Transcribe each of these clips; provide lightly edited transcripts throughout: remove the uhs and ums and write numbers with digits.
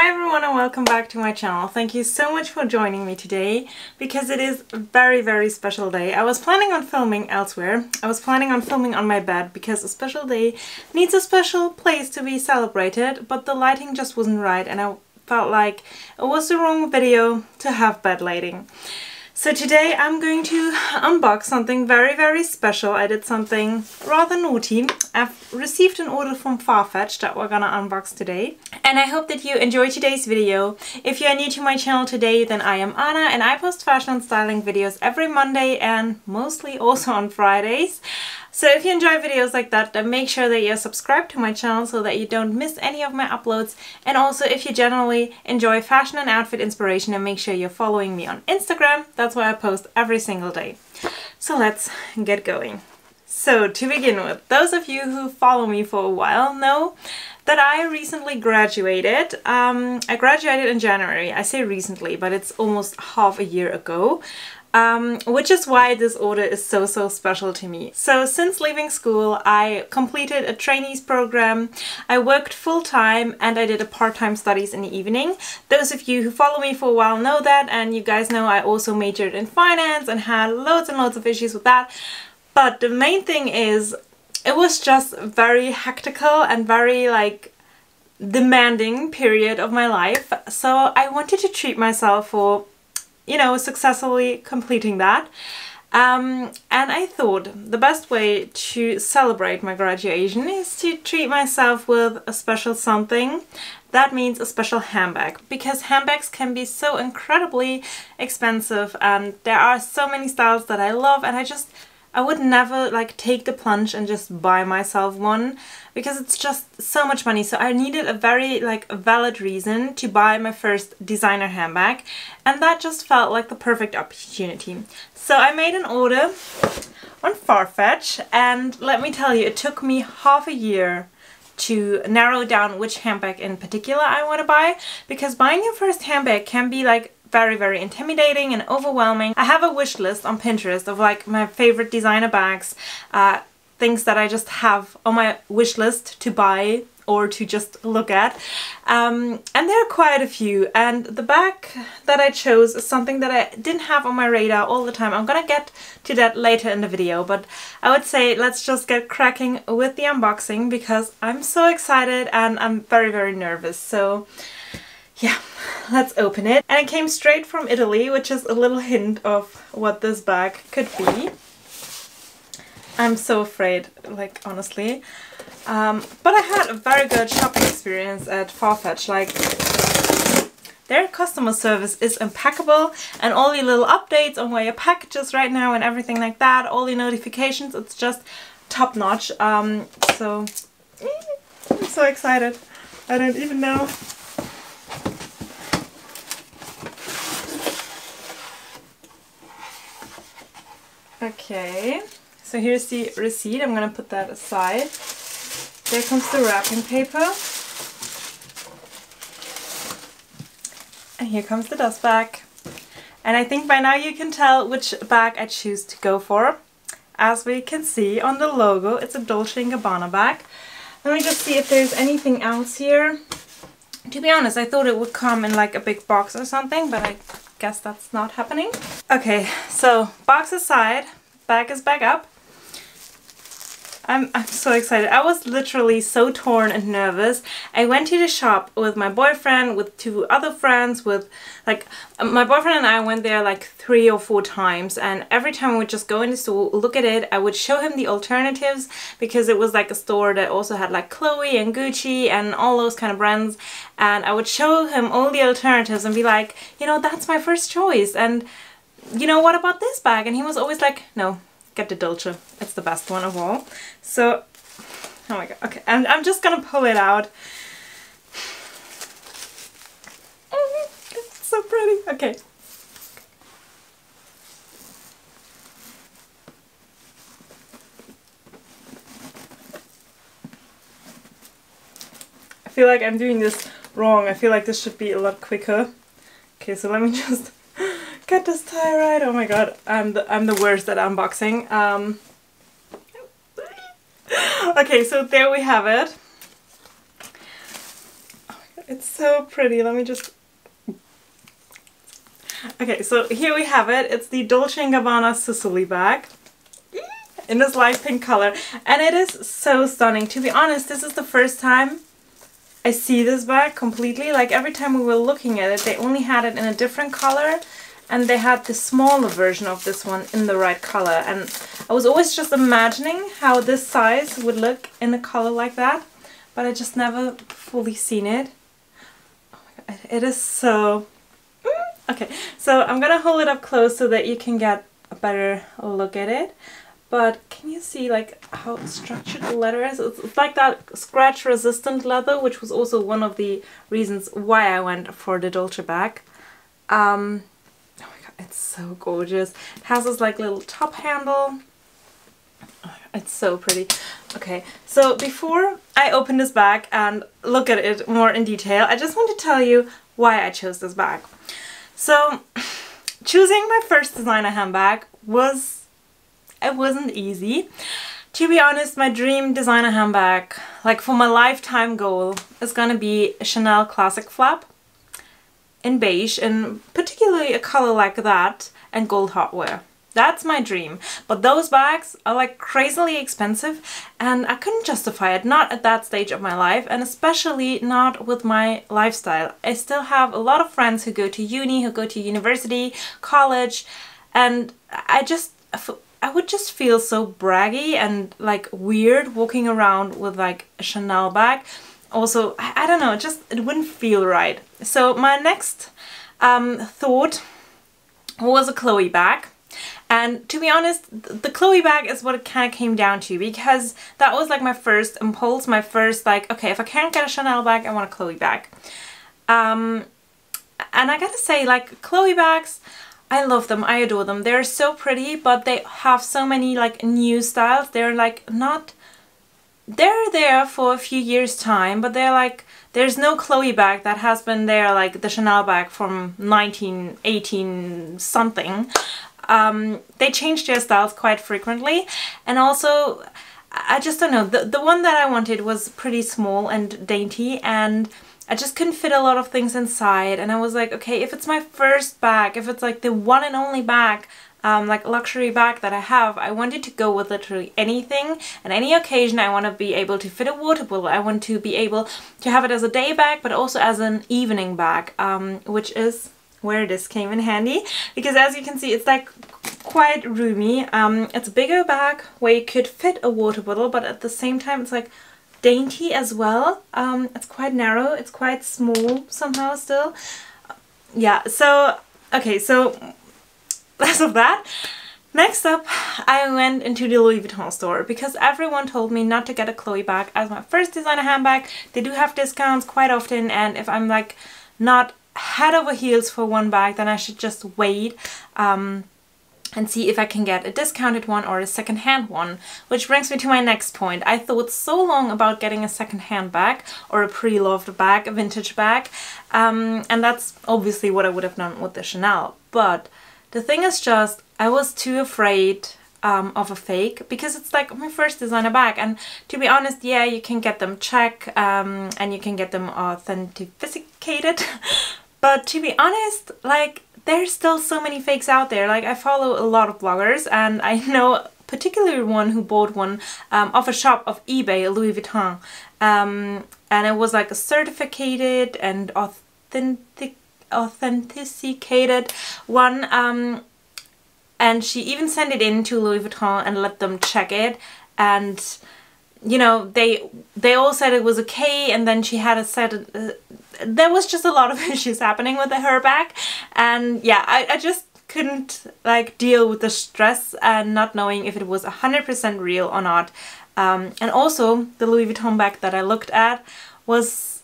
Hi everyone and welcome back to my channel. Thank you so much for joining me today because it is a very special day. I was planning on filming elsewhere. I was planning on filming on my bed because a special day needs a special place to be celebrated, but the lighting just wasn't right and I felt like it was the wrong video to have bed lighting. So today I'm going to unbox something very special. I did something rather naughty. I've received an order from Farfetch that we're gonna unbox today. And I hope that you enjoy today's video. If you are new to my channel today, then I am Anna and I post fashion and styling videos every Monday and mostly also on Fridays. So if you enjoy videos like that, then make sure that you're subscribed to my channel so that you don't miss any of my uploads. And also if you generally enjoy fashion and outfit inspiration, then make sure you're following me on Instagram. That's where I post every single day. So let's get going. So to begin with, those of you who follow me for a while know that I recently graduated. I graduated in January. I say recently, but it's almost half a year ago. Which is why this order is so special to me. So since leaving school, I completed a trainees program, I worked full-time and I did a part-time studies in the evening. Those of you who follow me for a while know that, and you guys know I also majored in finance and had loads and loads of issues with that. But the main thing is, it was just very hectical and very demanding period of my life. So I wanted to treat myself for successfully completing that. And I thought the best way to celebrate my graduation is to treat myself with a special something. That means a special handbag, because handbags can be so incredibly expensive and there are so many styles that I love, and I would never take the plunge and just buy myself one because it's just so much money. So I needed a very valid reason to buy my first designer handbag, and that just felt like the perfect opportunity. So I made an order on Farfetch, and let me tell you, it took me half a year to narrow down which handbag in particular I want to buy, because buying your first handbag can be very intimidating and overwhelming. I have a wish list on Pinterest of my favorite designer bags, things that I just have on my wish list to buy or to just look at, and there are quite a few, and the bag that I chose is something that I didn't have on my radar all the time. I'm gonna get to that later in the video, but I would say let's just get cracking with the unboxing because I'm so excited and I'm very nervous. So yeah, let's open it. And it came straight from Italy, which is a little hint of what this bag could be. I'm so afraid, honestly. But I had a very good shopping experience at Farfetch. Their customer service is impeccable, and all the little updates on where your package is right now and everything like that, all the notifications, it's just top notch. So I'm so excited. I don't even know. Okay, so here's the receipt. I'm gonna put that aside. There comes the wrapping paper. And here comes the dust bag. And I think by now you can tell which bag I choose to go for. As we can see on the logo, it's a Dolce & Gabbana bag. Let me just see if there's anything else here. To be honest, I thought it would come in a big box or something, but I guess that's not happening. Okay, so box aside, bag is back up. I'm so excited. I was literally so torn and nervous. I went to the shop with my boyfriend, with two other friends, with my boyfriend and I went there 3 or 4 times, and every time I would just go in the store, look at it, I would show him the alternatives, because it was a store that also had Chloe and Gucci and all those kind of brands, and I would show him all the alternatives and be like, that's my first choice, and what about this bag? And he was always like, no, get the Dolce, it's the best one of all. So, oh my god, okay, I'm just gonna pull it out. It's so pretty. Okay. I feel like I'm doing this wrong. I feel like this should be a lot quicker. Okay, so let me just get this tie right. Oh my god, I'm the worst at unboxing. Okay, so there we have it. Oh my god. It's so pretty. Let me just... Okay, so here we have it. It's the Dolce & Gabbana Sicily bag in this light pink color, and it is so stunning. To be honest, this is the first time I see this bag completely. Like every time we were looking at it, they only had it in a different color, and they had the smaller version of this one in the right color, and I was always just imagining how this size would look in a color like that, but I just never fully seen it. Oh my god, it is so... Okay, so I'm gonna hold it up close so that you can get a better look at it. But can you see like how structured the leather is? It's like that scratch resistant leather, which was also one of the reasons why I went for the Dolce bag. Oh my god, it's so gorgeous. It has this like little top handle. Oh, it's so pretty. Okay, so before I open this bag and look at it more in detail, I just want to tell you why I chose this bag. So, choosing my first designer handbag wasn't easy. To be honest, my dream designer handbag, like for my lifetime goal, is gonna be a Chanel Classic Flap in beige, and particularly a color like that, and gold hardware. That's my dream. But those bags are like crazily expensive, and I couldn't justify it, not at that stage of my life, and especially not with my lifestyle. I still have a lot of friends who go to uni, who go to university, college, and I would just feel so braggy and like weird walking around with like a Chanel bag. Also, I don't know, it wouldn't feel right. So my next thought was a Chloe bag. And to be honest, the Chloe bag is what it kind of came down to, because that was like my first impulse, my first like, okay, if I can't get a Chanel bag, I want a Chloe bag. And I gotta say, like, Chloe bags, I love them, I adore them. They're so pretty, but they have so many like new styles. They're like not... They're there for a few years time, but they're like... There's no Chloe bag that has been there like the Chanel bag from 1918 something. They change their styles quite frequently, and also I just don't know, the one that I wanted was pretty small and dainty, and I just couldn't fit a lot of things inside, and I was like, okay, if it's my first bag, if it's like the one and only bag, like luxury bag that I have, I wanted to go with literally anything and any occasion. I want to be able to fit a water bottle, I want to be able to have it as a day bag, but also as an evening bag, which is where this came in handy, because as you can see, it's like quite roomy. It's a bigger bag where you could fit a water bottle, but at the same time it's like dainty as well. It's quite narrow, it's quite small somehow still. Yeah, so okay, so less of that. Next up, I went into the Louis Vuitton store, because everyone told me not to get a Chloe bag as my first designer handbag. They do have discounts quite often, and if I'm like not head over heels for one bag, then I should just wait and see if I can get a discounted one or a second-hand one. Which brings me to my next point. I thought so long about getting a second-hand bag or a pre-loved bag, a vintage bag, and that's obviously what I would have done with the Chanel. But the thing is just, I was too afraid of a fake, because it's like my first designer bag, and to be honest, yeah, you can get them checked and you can get them authenticated. But to be honest, like, there's still so many fakes out there. Like, I follow a lot of bloggers, and I know particularly one who bought one off a shop of eBay, a Louis Vuitton, and it was like a certificated and authenticated one, and she even sent it in to Louis Vuitton and let them check it, and you know, they all said it was okay, and then she had a set there was just a lot of issues happening with her bag, and yeah, I just couldn't like deal with the stress and not knowing if it was 100% real or not. And also the Louis Vuitton bag that I looked at was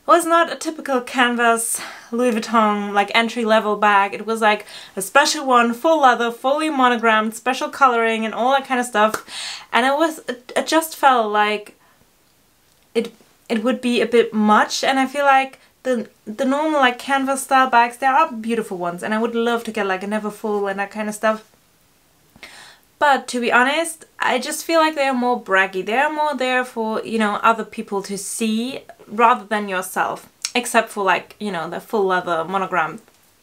not a typical canvas Louis Vuitton like entry-level bag. It was like a special one, full leather, fully monogrammed, special coloring and all that kind of stuff, and it just felt like it would be a bit much, and I feel like the normal like canvas style bags, there are beautiful ones, and I would love to get like a Neverfull and that kind of stuff. But to be honest, I just feel like they're more braggy. They're more there for, you know, other people to see rather than yourself. except for like, you know, the full leather monogram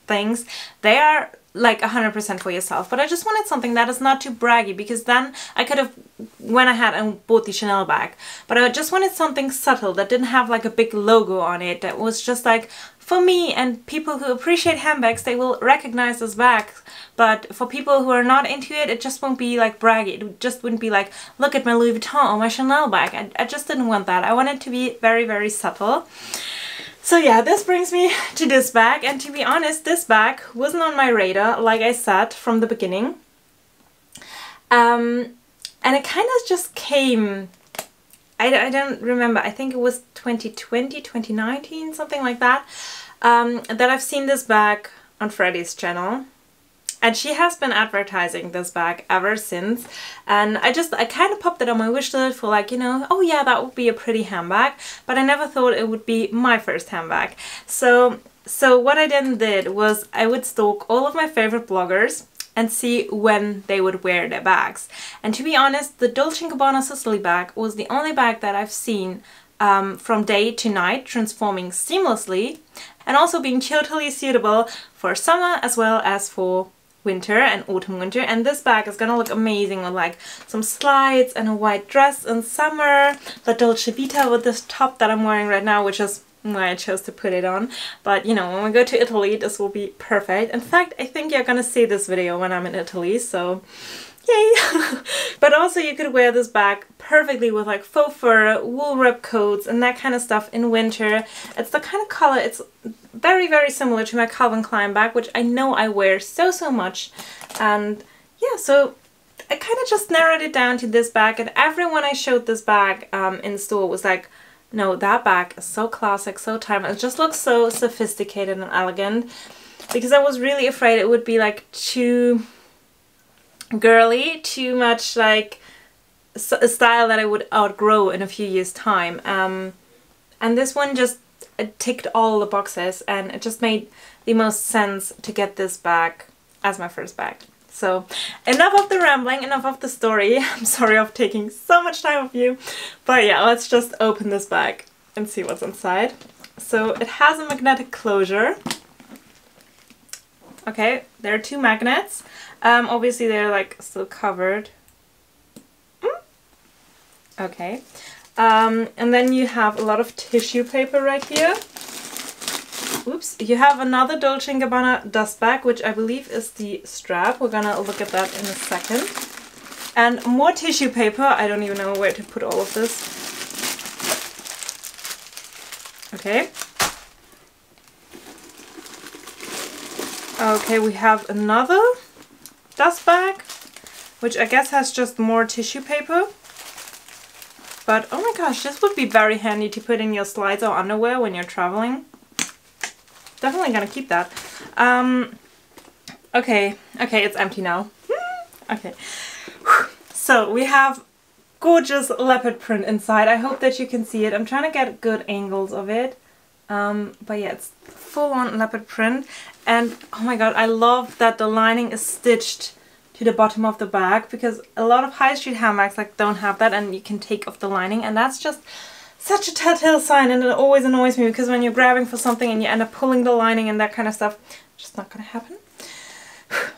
things. They are like 100% for yourself, but I just wanted something that is not too braggy, because then I could have went ahead and bought the Chanel bag, but I just wanted something subtle that didn't have like a big logo on it, that was just like, for me and people who appreciate handbags, they will recognize this bag, but for people who are not into it, it just won't be like braggy. It just wouldn't be like, look at my Louis Vuitton or my Chanel bag. I just didn't want that. I wanted it to be very, very subtle. So yeah, this brings me to this bag, and to be honest, this bag wasn't on my radar, like I said, from the beginning. And it kind of just came, I don't remember, I think it was 2020, 2019, something like that, that I've seen this bag on Freddie's channel. And she has been advertising this bag ever since, and I kind of popped it on my wish list for like, you know, oh yeah, that would be a pretty handbag, but I never thought it would be my first handbag. So what I then did was I would stalk all of my favorite bloggers and see when they would wear their bags. And to be honest, the Dolce & Gabbana Sicily bag was the only bag that I've seen from day to night transforming seamlessly, and also being totally suitable for summer as well as for winter and autumn winter. And this bag is gonna look amazing with like some slides and a white dress in summer, the Dolce Vita with this top that I'm wearing right now, which is why I chose to put it on. But you know, when we go to Italy, this will be perfect. In fact, I think you're gonna see this video when I'm in Italy, so yay! But also you could wear this bag perfectly with like faux fur, wool rib coats and that kind of stuff in winter. It's the kind of color, it's very, very similar to my Calvin Klein bag, which I know I wear so much. And yeah, so I kind of just narrowed it down to this bag, and everyone I showed this bag in store was like, no, that bag is so classic, so timeless, it just looks so sophisticated and elegant, because I was really afraid it would be like too girly, too much like a style that I would outgrow in a few years' time. And this one just ticked all the boxes, and it just made the most sense to get this bag as my first bag. So enough of the rambling, enough of the story. I'm sorry of taking so much time of you, but yeah, let's just open this bag and see what's inside. So it has a magnetic closure. Okay, there are two magnets. Obviously they're like still covered. Okay. And then you have a lot of tissue paper right here. Oops. You have another Dolce & Gabbana dust bag, which I believe is the strap. We're gonna look at that in a second. And more tissue paper. I don't even know where to put all of this. Okay. Okay, we have another dust bag, which I guess has just more tissue paper. But oh my gosh, this would be very handy to put in your slides or underwear when you're traveling. Definitely gonna keep that. Okay, it's empty now. Okay. So we have gorgeous leopard print inside. I hope that you can see it. I'm trying to get good angles of it. But yeah, it's full-on leopard print. And oh my god, I love that the lining is stitched to the bottom of the bag, because a lot of high street handbags like don't have that, and you can take off the lining, and that's just such a telltale sign, and it always annoys me, because when you're grabbing for something and you end up pulling the lining and that kind of stuff, just not gonna happen.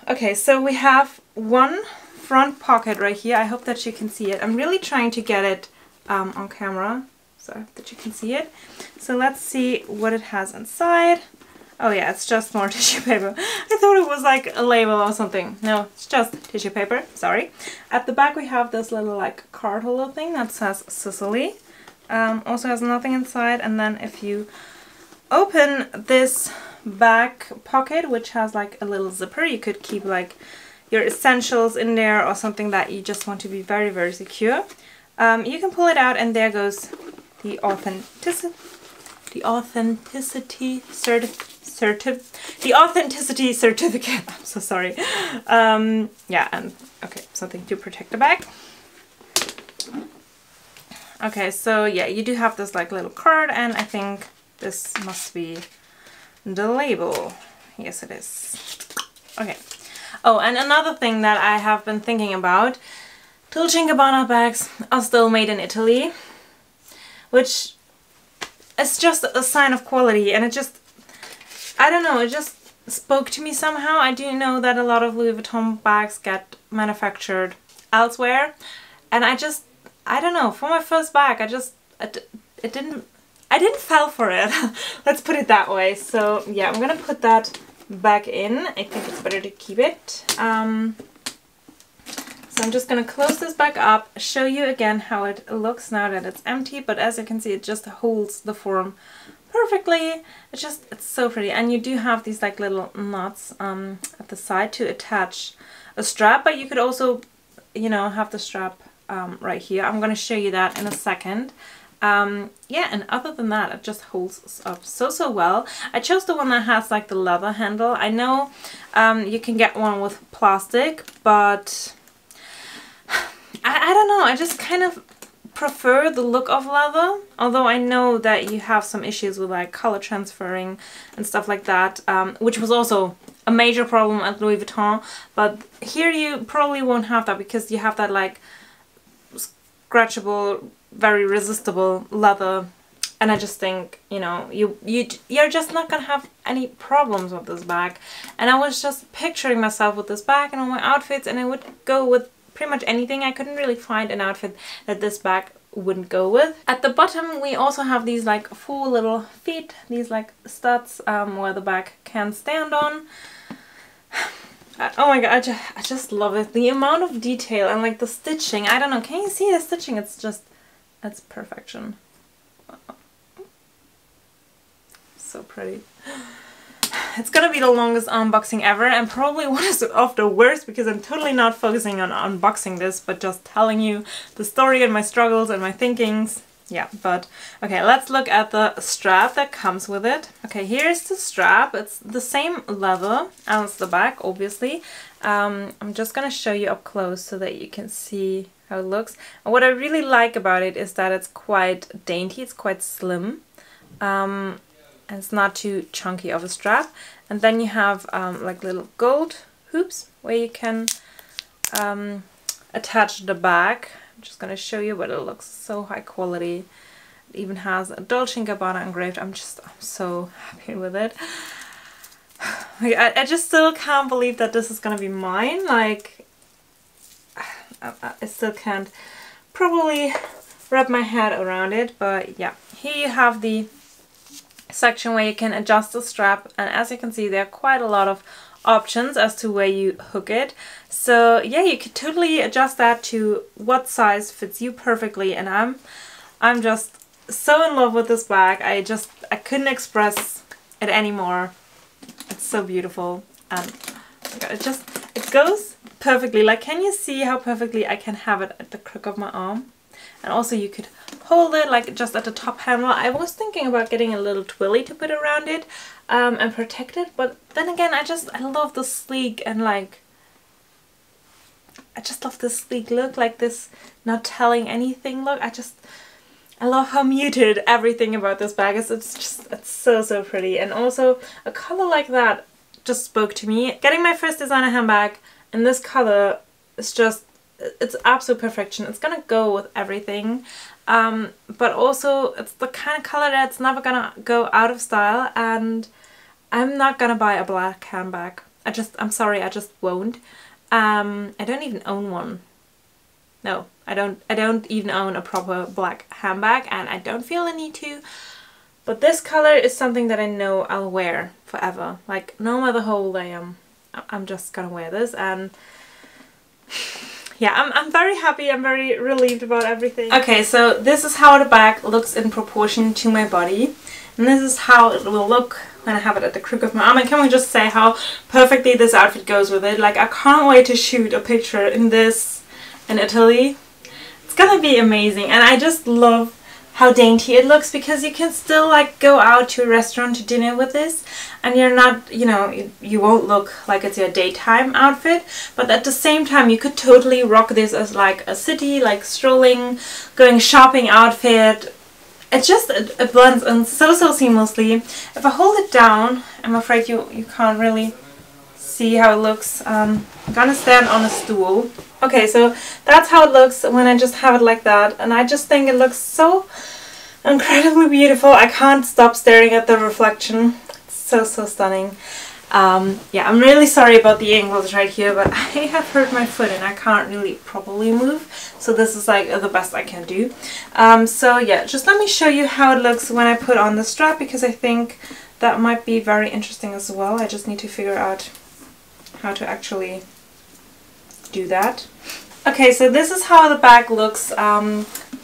Okay, so we have one front pocket right here. I hope that you can see it. I'm really trying to get it on camera so I hope that you can see it. So let's see what it has inside. Oh yeah, it's just more tissue paper. I thought it was like a label or something. No, it's just tissue paper, sorry. At the back we have this little like card holder thing that says Sicily. Also has nothing inside, and then if you open this back pocket, which has like a little zipper, you could keep like your essentials in there or something that you just want to be very, very secure. You can pull it out, and there goes the authenticity certificate. I'm so sorry. Yeah, and okay, something to protect the bag. Okay, so yeah, you do have this like little card, and I think this must be the label. Yes, it is. Okay. Oh, and another thing that I have been thinking about, Dolce & Gabbana bags are still made in Italy, which it's just a sign of quality, and it just, I don't know, it just spoke to me somehow. I do know that a lot of Louis Vuitton bags get manufactured elsewhere, and I don't know, for my first bag, I didn't fall for it. Let's put it that way. So yeah, I'm gonna put that back in. I think it's better to keep it. So I'm just gonna close this back up, show you again how it looks now that it's empty, but as you can see, it just holds the form perfectly. It's so pretty. And you do have these like little knots at the side to attach a strap, but you could also, you know, have the strap right here. I'm gonna show you that in a second. Yeah, and other than that, it just holds up so well. I chose the one that has like the leather handle. I know you can get one with plastic, but I don't know, I just kind of prefer the look of leather, although I know that you have some issues with like color transferring and stuff like that, which was also a major problem at Louis Vuitton, but here you probably won't have that because you have that like scratchable, very resistible leather, and I just think, you know, you're just not gonna have any problems with this bag. And I was just picturing myself with this bag and all my outfits, and it would go with pretty much anything. I couldn't really find an outfit that this bag wouldn't go with. At the bottom we also have these like 4 little feet, these like studs where the bag can stand on. Oh my god, I just love it. The amount of detail and like the stitching, I don't know, can you see the stitching? It's perfection. So pretty. It's gonna be the longest unboxing ever, and probably one of the worst because I'm totally not focusing on unboxing this, but just telling you the story and my struggles and my thinkings. Yeah, but okay, let's look at the strap that comes with it. Okay, here's the strap. It's the same leather as the bag, obviously. I'm just gonna show you up close so that you can see how it looks. And what I really like about it is that it's quite dainty, it's quite slim. And it's not too chunky of a strap. And then you have like little gold hoops where you can attach the bag. I'm just gonna show you, but it looks so high quality. It even has a Dolce & Gabbana engraved. I'm so happy with it. I just still can't believe that this is gonna be mine. Like, I still can't probably wrap my head around it, but yeah. Here you have the section where you can adjust the strap, and as you can see, there are quite a lot of options as to where you hook it. So yeah, you could totally adjust that to what size fits you perfectly, and I'm just so in love with this bag. I couldn't express it anymore. It's so beautiful, and it goes perfectly. Like, can you see how perfectly I can have it at the crook of my arm? And also you could hold it like just at the top handle. I was thinking about getting a little twilly to put around it and protect it, but then again, I love the sleek and like, I just love this sleek look, like this not telling anything look. I love how muted everything about this bag is. It's so pretty, and also a color like that just spoke to me. Getting my first designer handbag in this color is just, it's absolute perfection. It's gonna go with everything, but also it's the kind of color that's never gonna go out of style, and I'm not gonna buy a black handbag. I'm sorry, I just won't. I don't even own one. No, I don't even own a proper black handbag, and I don't feel the need to. But this color is something that I know I'll wear forever. Like, no matter how old I am, I'm just gonna wear this. And yeah, I'm very happy, I'm very relieved about everything. Okay, so this is how the bag looks in proportion to my body. And this is how it will look when I have it at the crook of my arm. And can we just say how perfectly this outfit goes with it? Like, I can't wait to shoot a picture in this in Italy. It's gonna be amazing. And I just love how dainty it looks, because you can still like go out to a restaurant to dinner with this, and you're not, you know, you won't look like it's your daytime outfit, but at the same time you could totally rock this as like a city, like strolling, going shopping outfit. It blends in so seamlessly. If I hold it down, I'm afraid you can't really see how it looks. I'm gonna stand on a stool. Okay, so that's how it looks when I just have it like that, and I just think it looks so incredibly beautiful. I can't stop staring at the reflection. It's so stunning. Yeah, I'm really sorry about the angles right here, but I have hurt my foot and I can't really properly move, so this is like the best I can do. So yeah, just let me show you how it looks when I put on the strap, because I think that might be very interesting as well. I just need to figure out how to actually do that. Okay, so this is how the bag looks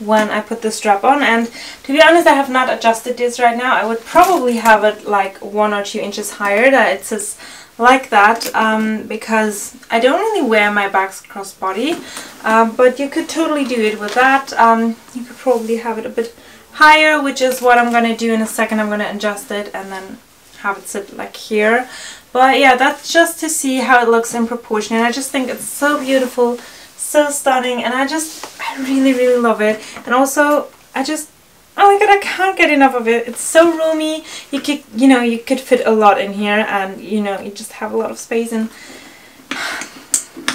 when I put the strap on, and to be honest, I have not adjusted this right now. I would probably have it like 1 or 2 inches higher, that it says like that, because I don't really wear my bags crossbody, but you could totally do it with that. You could probably have it a bit higher, which is what I'm going to do in a second. I'm going to adjust it and then have it sit like here. But yeah, that's just to see how it looks in proportion, and I just think it's so beautiful, so stunning, and I really love it. And also oh my god, I can't get enough of it. It's so roomy. You could, you could fit a lot in here, and you just have a lot of space. And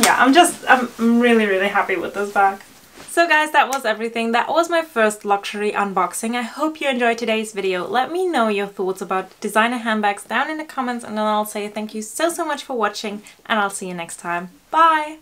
yeah, I'm really happy with this bag. So guys, that was everything. That was my first luxury unboxing. I hope you enjoyed today's video. Let me know your thoughts about designer handbags down in the comments, and then I'll say thank you so much for watching, and I'll see you next time. Bye!